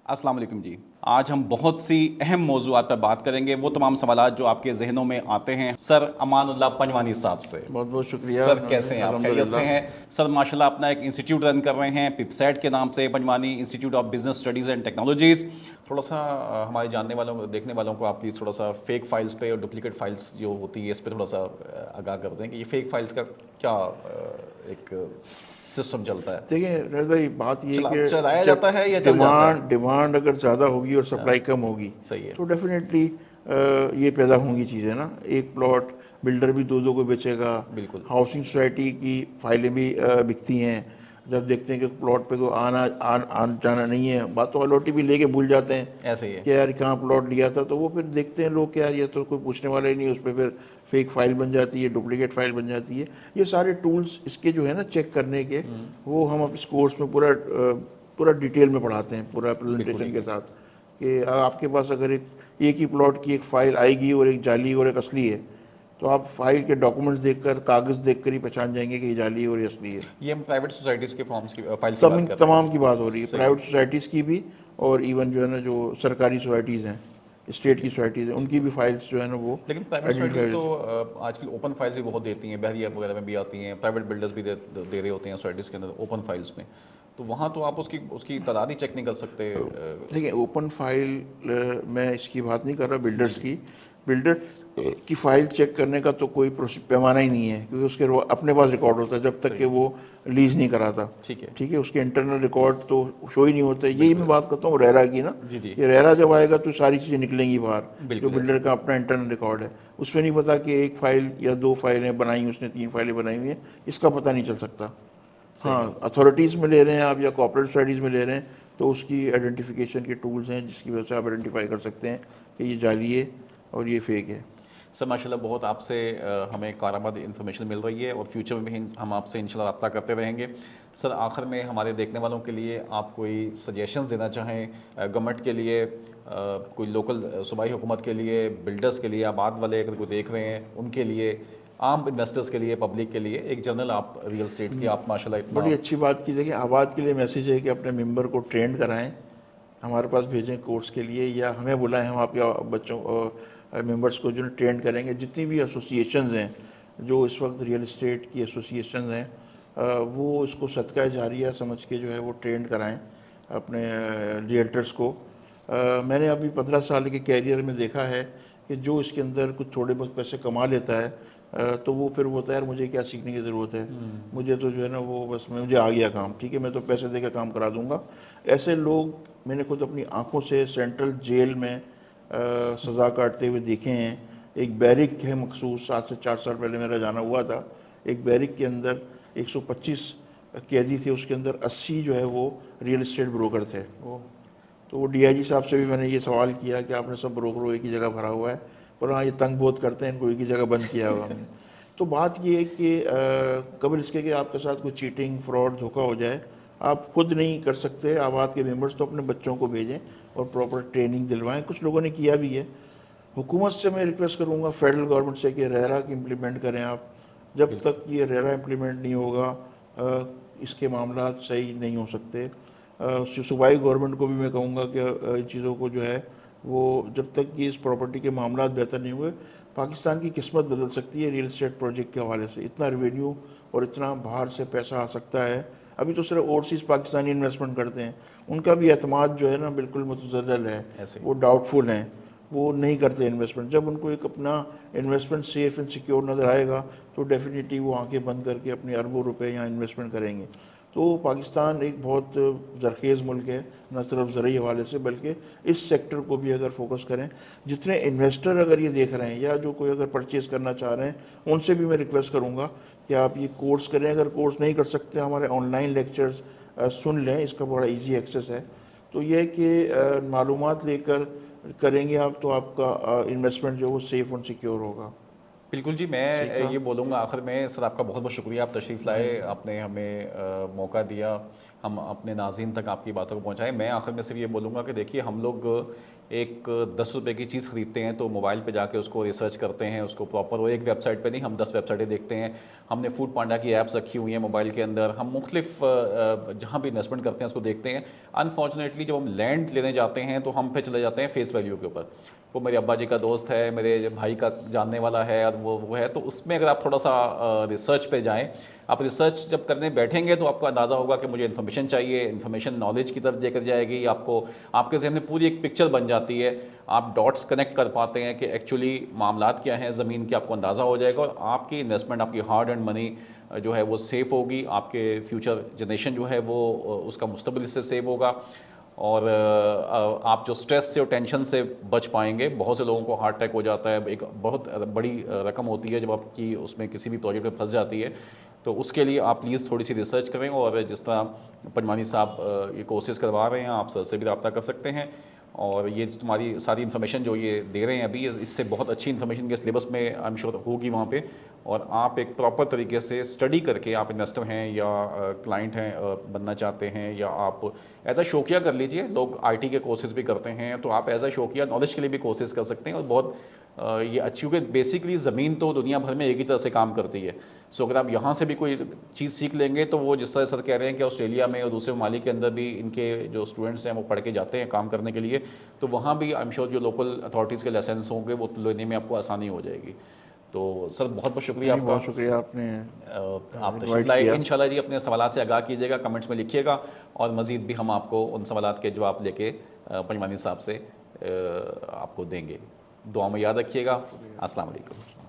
अस्सलाम वालेकुम जी। आज हम बहुत सी अहम मौज़ूआत पर बात करेंगे, वो तमाम सवालात जो आपके ज़हनों में आते हैं सर अमानुल्लाह पंजवानी साहब से। बहुत बहुत शुक्रिया। सर कैसे हैं आप, खैरियत से अल्हम्दुलिल्लाह। हैं? सर माशाल्लाह अपना एक इंस्टीट्यूट रन कर रहे हैं पिपसेट के नाम से, Panjwani institute of business studies and technologies. थोड़ा सा हमारे जानने वालों को, देखने वालों को आप प्लीज़ थोड़ा सा फेक फाइल्स पे और डुप्लीकेट फाइल्स जो होती है इस पे थोड़ा सा आगाह कर दें कि ये फेक फाइल्स का क्या एक सिस्टम चलता है, देखिए रज़ा, ये बात ये है चलाया कि जाता जब है या चल जाता है? डिमांड अगर ज़्यादा होगी और सप्लाई कम होगी सही है। तो डेफिनेटली ये पैदा होंगी चीज़ें ना। एक प्लॉट बिल्डर भी दो दो को बेचेगा। बिल्कुल। हाउसिंग सोसाइटी की फाइलें भी बिकती हैं। जब देखते हैं कि प्लॉट पे कोई आन जाना नहीं है, बात तो अलॉटी भी लेके भूल जाते हैं ऐसे ही है। कि यार कहाँ प्लॉट लिया था, तो वो फिर देखते हैं लोग कि यार ये तो कोई पूछने वाला ही नहीं, उस पर फिर फेक फाइल बन जाती है, डुप्लीकेट फाइल बन जाती है। ये सारे टूल्स इसके जो है ना चेक करने के, वो हम अब इस कोर्स में पूरा डिटेल में पढ़ाते हैं, पूरा बिल्कुल प्रेजेंटेशन ठीक के है। साथ कि आपके पास अगर एक ही प्लॉट की एक फाइल आएगी और एक जाली और एक असली है, तो आप फाइल के डॉक्यूमेंट्स देखकर, कागज़ देखकर ही पहचान जाएंगे कि ये जाली है और ये असली है। ये हम प्राइवेट सोसाइटीज़ के फॉर्म्स की फाइल्स की बात कर रहे तमाम की बात हो हैं। रही है, सही है। प्राइवेट सोसाइटीज़ की भी, और इवन जो है ना जो सरकारी सोसाइटीज़ हैं, स्टेट की सोसाइटीज़ हैं, उनकी भी फाइल्स जो है ना वो लेकिन प्राइवेट सोसाइटीज़ तो आइडेंटिफाई। आजकल ओपन फाइल्स भी बहुत देती हैं, बहरिया वगैरह में भी आती हैं, प्राइवेट बिल्डर्स भी दे रहे होते हैं सोसाइटीज़ के अंदर ओपन फाइल्स में। तो वहाँ तो आप उसकी उसकी तादाद ही चेक नहीं कर सकते। देखिए ओपन फाइल, मैं इसकी बात नहीं कर रहा जी बिल्डर्स जी। की। बिल्डर की फाइल चेक करने का तो कोई पैमाना ही नहीं है, क्योंकि उसके अपने पास रिकॉर्ड होता है जब तक सही कि है। वो लीज नहीं कराता। ठीक है। ठीक है, उसके इंटरनल रिकॉर्ड तो शो ही नहीं होते। यही बिल्कुल मैं ऐसे। बात करता हूँ रेरा की ना। जी जी। ये रेरा जब आएगा तो सारी चीज़ें निकलेंगी बाहर, जो बिल्कुल बिल्डर ऐसे। का अपना इंटरनल रिकॉर्ड है। उसमें नहीं पता कि एक फाइल या दो फाइलें बनाई उसने, तीन फाइलें बनाई हुई हैं, इसका पता नहीं चल सकता। सही है। हाँ, अथॉरिटीज़ में ले रहे हैं आप या कॉर्पोरेट सोसाइटीज़ में ले रहे हैं, तो उसकी आइडेंटिफिकेशन के टूल्स हैं जिसकी वजह से आप आइडेंटिफाई कर सकते हैं कि ये जाली है और ये फेक है। सर माशाल्लाह बहुत आपसे हमें कारामद इंफॉर्मेशन मिल रही है और फ्यूचर में भी हम आपसे इंशाल्लाह रब्ता करते रहेंगे। सर आखिर में हमारे देखने वालों के लिए आप कोई सजेशंस देना चाहें गवर्नमेंट के लिए, कोई लोकल सूबाई हुकूमत के लिए, बिल्डर्स के लिए, आबाद वाले अगर कोई देख रहे हैं उनके लिए, आम इन्वेस्टर्स के लिए, पब्लिक के लिए, एक जनरल आप रियल एस्टेट की आप माशाल्लाह इतना। बड़ी अच्छी बात की। देखिए आबाद के लिए मैसेज है कि अपने मेंबर को ट्रेंड कराएं, हमारे पास भेजें कोर्स के लिए, या हमें बुलाएं, हम आपके बच्चों मेंबर्स को जो ट्रेंड करेंगे। जितनी भी एसोसिएशंस हैं, जो इस वक्त रियल एस्टेट की एसोसिएशंस हैं, वो इसको सदका जारिया समझ के जो है वो ट्रेंड कराएं अपने रियल्टर्स को। मैंने अभी 15 साल के कैरियर में देखा है कि जो इसके अंदर कुछ थोड़े बहुत पैसे कमा लेता है, तो वो फिर बोलता है यार मुझे क्या सीखने की ज़रूरत है, मुझे तो जो है ना वो बस मुझे आ गया काम, ठीक है मैं तो पैसे दे के काम करा दूंगा। ऐसे लोग मैंने खुद अपनी आंखों से सेंट्रल जेल में सज़ा काटते हुए देखे हैं। एक बैरिक है मखसूस, आज से 4 साल पहले मेरा जाना हुआ था। एक बैरिक के अंदर 125 कैदी थे, उसके अंदर 80 जो है वो रियल एस्टेट ब्रोकर थे। वो तो वो डीआईजी साहब से भी मैंने ये सवाल किया कि आपने सब ब्रोकरों एक ही जगह भरा हुआ है, पर हाँ ये तंग बहुत करते हैं, इनको एक ही जगह बंद किया हुआ हमने। तो बात ये है कि कबल इसके कि आपके साथ कोई चीटिंग, फ्रॉड, धोखा हो जाए, आप खुद नहीं कर सकते। आबाद के मेंबर्स तो अपने बच्चों को भेजें और प्रॉपर ट्रेनिंग दिलवाएं। कुछ लोगों ने किया भी है। हुकूमत से मैं रिक्वेस्ट करूंगा, फेडरल गवर्नमेंट से, कि रेरा की इम्प्लीमेंट करें आप। जब बिल्कुल। तक ये रेरा इम्प्लीमेंट नहीं होगा, इसके मामला सही नहीं हो सकते। सूबाई गवर्नमेंट को भी मैं कहूँगा कि इन चीज़ों को जो है वो, जब तक कि इस प्रॉपर्टी के मामला बेहतर नहीं हुए, पाकिस्तान की किस्मत बदल सकती है रियल एस्टेट प्रोजेक्ट के हवाले से। इतना रेवेन्यू और इतना बाहर से पैसा आ सकता है। अभी तो सिर्फ ओवरसीज़ पाकिस्तानी इन्वेस्टमेंट करते हैं, उनका भी एतमाद जो है ना बिल्कुल मुतज़ल्ज़ल है, ऐसे ही। वो डाउटफुल हैं, वो नहीं करते इन्वेस्टमेंट। जब उनको एक अपना इन्वेस्टमेंट सेफ एंड सिक्योर नज़र आएगा तो डेफिनेटली वो आंखें बंद करके अपने अरबों रुपए यहाँ इन्वेस्टमेंट करेंगे। तो पाकिस्तान एक बहुत ज़रखेज़ मुल्क है, न सिर्फ ज़रूरी हवाले से बल्कि इस सेक्टर को भी अगर फोकस करें। जितने इन्वेस्टर अगर ये देख रहे हैं या जो कोई अगर परचेज़ करना चाह रहे हैं, उनसे भी मैं रिक्वेस्ट करूँगा कि आप ये कोर्स करें। अगर कोर्स नहीं कर सकते, हमारे ऑनलाइन लेक्चर्स सुन लें, इसका बड़ा ईजी एक्सेस है। तो यह है कि मालूमात लेकर करेंगे आप तो आपका इन्वेस्टमेंट जो वो सेफ़ और सिक्योर होगा। बिल्कुल जी। ठीक मैं है। ये बोलूँगा आखिर में, सर आपका बहुत बहुत शुक्रिया, आप तशरीफ़ लाए, नहीं, आपने हमें मौका दिया ہم اپنے ناظرین تک آپ کی باتوں کو پہنچائیں. میں آخر میں صرف یہ بولوں گا کہ دیکھیے ہم لوگ ایک 10 روپے کی چیز خریدتے ہیں تو موبائل پہ جا کے اس کو ریسرچ کرتے ہیں, اس کو پراپر, وہ ایک ویب سائٹ پہ نہیں, ہم 10 ویب سائٹیں دیکھتے ہیں. ہم نے فوڈ پانڈا کی ایپس رکھی ہوئی ہیں موبائل کے اندر, ہم مختلف جہاں بھی انویسٹمنٹ کرتے ہیں اس کو دیکھتے ہیں. انفارچونیٹلی جب ہم لینڈ لینے جاتے ہیں تو ہم پہ چلے جاتے ہیں فیس ویلیو کے اوپر. وہ میرے ابا جی کا دوست ہے, میرے بھائی کا جاننے والا ہے, اور وہ ہے, تو اس میں اگر آپ تھوڑا سا ریسرچ پہ جائیں, آپ ریسرچ جب کرنے بیٹھیں گے تو آپ کو اندازہ ہوگا کہ مجھے انفارمیشن چاہیے, انفارمیشن نالج کی طرف لے کر جائے گی آپ کو, آپ کے ذہن میں پوری ایک پکچر بن جاتی ہے, آپ ڈاٹس کنیکٹ کر پاتے ہیں کہ ایکچولی معاملات کیا ہیں زمین کے, آپ کو اندازہ ہو جائے گا, اور آپ کی انویسٹمنٹ, آپ کی ہارڈ اینڈ منی جو ہے وہ سیف ہوگی, آپ کے فیوچر جنریشن جو ہے وہ اس کا مستقبل اس سے سیو ہوگا, اور آپ جو سٹریس سے اور ٹینشن سے بچ پائیں گے. بہت سے لوگوں کو ہارٹ اٹیک ہو جاتا ہے, ایک بہت بڑی رقم ہوتی ہے جب آپ کی اس میں کسی بھی پروجیکٹ میں پھنس جاتی ہے. تو اس کے لیے آپ پلیز تھوڑی سی ریسرچ کریں, اور جس طرح پنجوانی صاحب یہ کورسز کروا رہے ہیں, آپ سر سے بھی رابطہ کر سکتے ہیں, اور یہ تمہاری ساری انفارمیشن جو یہ دے رہے ہیں ابھی, اس سے بہت اچھی انفارمیشن کے سلیبس میں آئی ایم شیور ہوگی وہاں پہ, اور آپ ایک پراپر طریقے سے اسٹڈی کر کے, آپ انویسٹر ہیں یا کلائنٹ ہیں بننا چاہتے ہیں, یا آپ ایز اے شوقیہ کر لیجئے, لوگ آئی ٹی کے کورسز بھی کرتے ہیں, تو آپ ایز اے شوقیہ نالج کے لیے بھی کورسز کر سکتے ہیں. اور بہت یہ اچھی, کیونکہ بیسکلی زمین تو دنیا بھر میں ایک ہی طرح سے کام کرتی ہے. سو اگر آپ یہاں سے بھی کوئی چیز سیکھ لیں گے تو وہ جس طرح سر کہہ رہے ہیں کہ آسٹریلیا میں اور دوسرے ممالک کے اندر بھی ان کے جو اسٹوڈنٹس ہیں وہ پڑھ کے جاتے ہیں کام کرنے کے لیے, تو وہاں بھی آئی ایم شیور جو لوکل اتھارٹیز کے لائسنس ہوں گے وہ لینے میں آپ کو آسانی ہو جائے گی. تو سر بہت بہت شکریہ نہیں، آپ کا, بہت شکریہ آپ نے آپ تشریف انوائٹ لائے. کیا. انشاءاللہ جی اپنے سوالات سے آگاہ کیجیے گا, کمنٹس میں لکھیے گا, اور مزید بھی ہم آپ کو ان سوالات کے جواب لے کے پنجوانی صاحب سے آپ کو دیں گے. دعا میں یاد رکھیے گا. السلام علیکم.